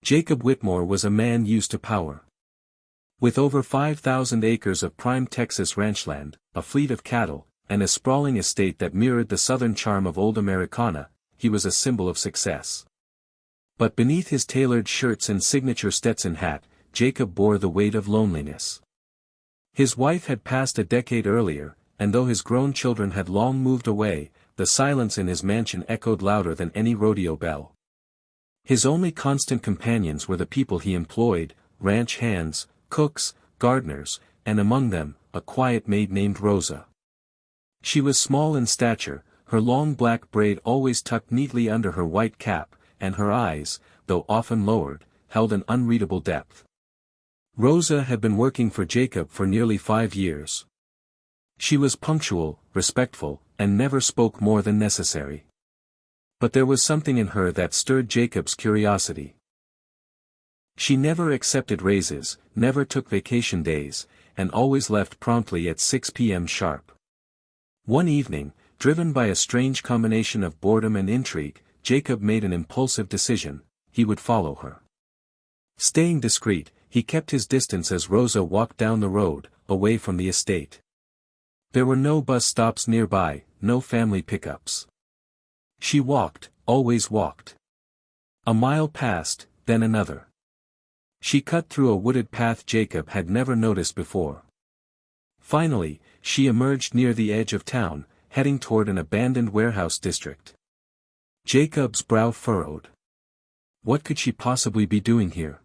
Jacob Whitmore was a man used to power. With over 5,000 acres of prime Texas ranchland, a fleet of cattle, and a sprawling estate that mirrored the southern charm of old Americana, he was a symbol of success. But beneath his tailored shirts and signature Stetson hat, Jacob bore the weight of loneliness. His wife had passed a decade earlier, and though his grown children had long moved away, the silence in his mansion echoed louder than any rodeo bell. His only constant companions were the people he employed, ranch hands, cooks, gardeners, and among them, a quiet maid named Rosa. She was small in stature, her long black braid always tucked neatly under her white cap, and her eyes, though often lowered, held an unreadable depth. Rosa had been working for Jacob for nearly 5 years. She was punctual, respectful, and never spoke more than necessary. But there was something in her that stirred Jacob's curiosity. She never accepted raises, never took vacation days, and always left promptly at 6 p.m. sharp. One evening, driven by a strange combination of boredom and intrigue, Jacob made an impulsive decision: he would follow her. Staying discreet, he kept his distance as Rosa walked down the road, away from the estate. There were no bus stops nearby, no family pickups. She walked, always walked. A mile passed, then another. She cut through a wooded path Jacob had never noticed before. Finally, she emerged near the edge of town, heading toward an abandoned warehouse district. Jacob's brow furrowed. What could she possibly be doing here?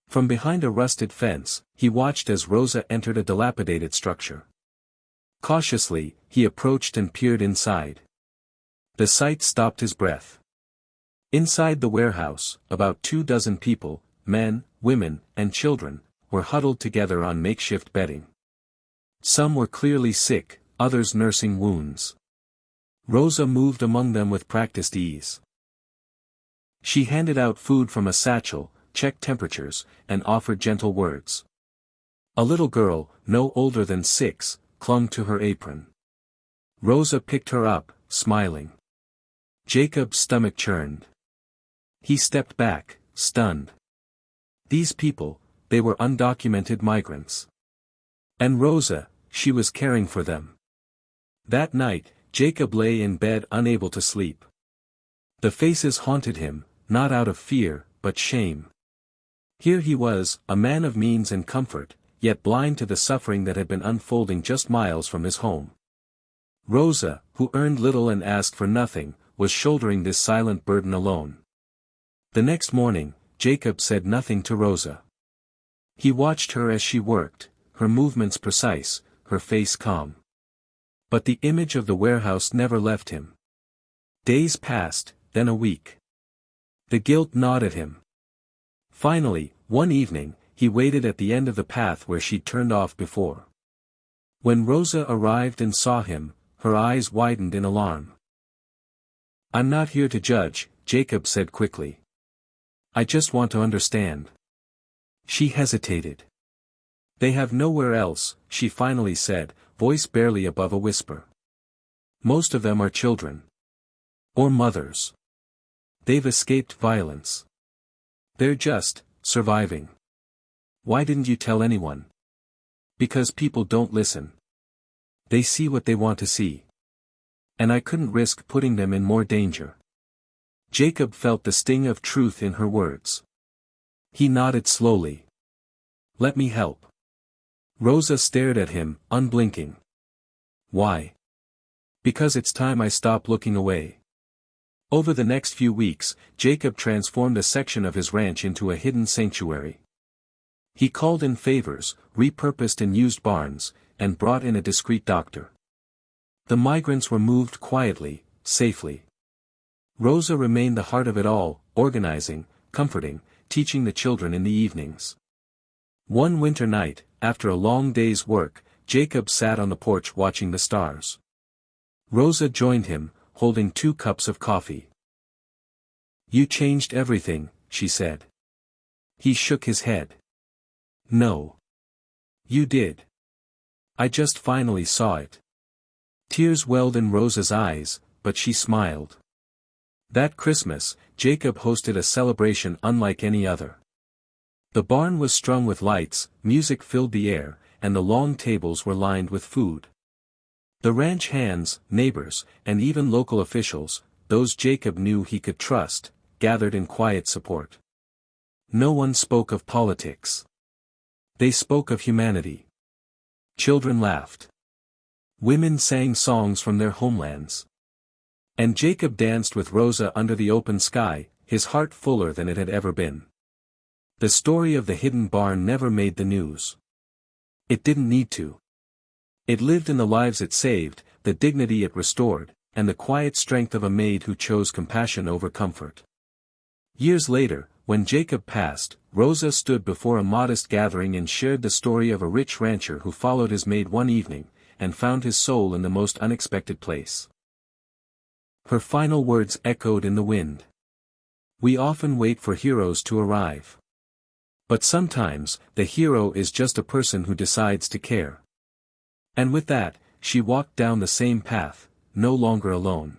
From behind a rusted fence, he watched as Rosa entered a dilapidated structure. Cautiously, he approached and peered inside. The sight stopped his breath. Inside the warehouse, about 24 people, men, women, and children, were huddled together on makeshift bedding. Some were clearly sick, others nursing wounds. Rosa moved among them with practiced ease. She handed out food from a satchel, checked temperatures, and offered gentle words. A little girl, no older than 6, clung to her apron. Rosa picked her up, smiling. Jacob's stomach churned. He stepped back, stunned. These people, they were undocumented migrants. And Rosa, she was caring for them. That night, Jacob lay in bed unable to sleep. The faces haunted him, not out of fear, but shame. Here he was, a man of means and comfort, yet blind to the suffering that had been unfolding just miles from his home. Rosa, who earned little and asked for nothing, was shouldering this silent burden alone. The next morning, Jacob said nothing to Rosa. He watched her as she worked, her movements precise, her face calm. But the image of the warehouse never left him. Days passed, then a week. The guilt gnawed at him. Finally, one evening, he waited at the end of the path where she'd turned off before. When Rosa arrived and saw him, her eyes widened in alarm. "I'm not here to judge," Jacob said quickly. "I just want to understand." She hesitated. "They have nowhere else," she finally said, voice barely above a whisper. "Most of them are children. Or mothers. They've escaped violence. They're just surviving. Why didn't you tell anyone?" "Because people don't listen. They see what they want to see. And I couldn't risk putting them in more danger." Jacob felt the sting of truth in her words. He nodded slowly. "Let me help." Rosa stared at him, unblinking. "Why?" "Because it's time I stop looking away." Over the next few weeks, Jacob transformed a section of his ranch into a hidden sanctuary. He called in favors, repurposed and used barns, and brought in a discreet doctor. The migrants were moved quietly, safely. Rosa remained the heart of it all, organizing, comforting, teaching the children in the evenings. One winter night, after a long day's work, Jacob sat on the porch watching the stars. Rosa joined him, holding 2 cups of coffee. "You changed everything," she said. He shook his head. "No. You did. I just finally saw it." Tears welled in Rosa's eyes, but she smiled. That Christmas, Jacob hosted a celebration unlike any other. The barn was strung with lights, music filled the air, and the long tables were lined with food. The ranch hands, neighbors, and even local officials, those Jacob knew he could trust, gathered in quiet support. No one spoke of politics. They spoke of humanity. Children laughed. Women sang songs from their homelands. And Jacob danced with Rosa under the open sky, his heart fuller than it had ever been. The story of the hidden barn never made the news. It didn't need to. It lived in the lives it saved, the dignity it restored, and the quiet strength of a maid who chose compassion over comfort. Years later, when Jacob passed, Rosa stood before a modest gathering and shared the story of a rich rancher who followed his maid one evening, and found his soul in the most unexpected place. Her final words echoed in the wind. We often wait for heroes to arrive. But sometimes, the hero is just a person who decides to care. And with that, she walked down the same path, no longer alone.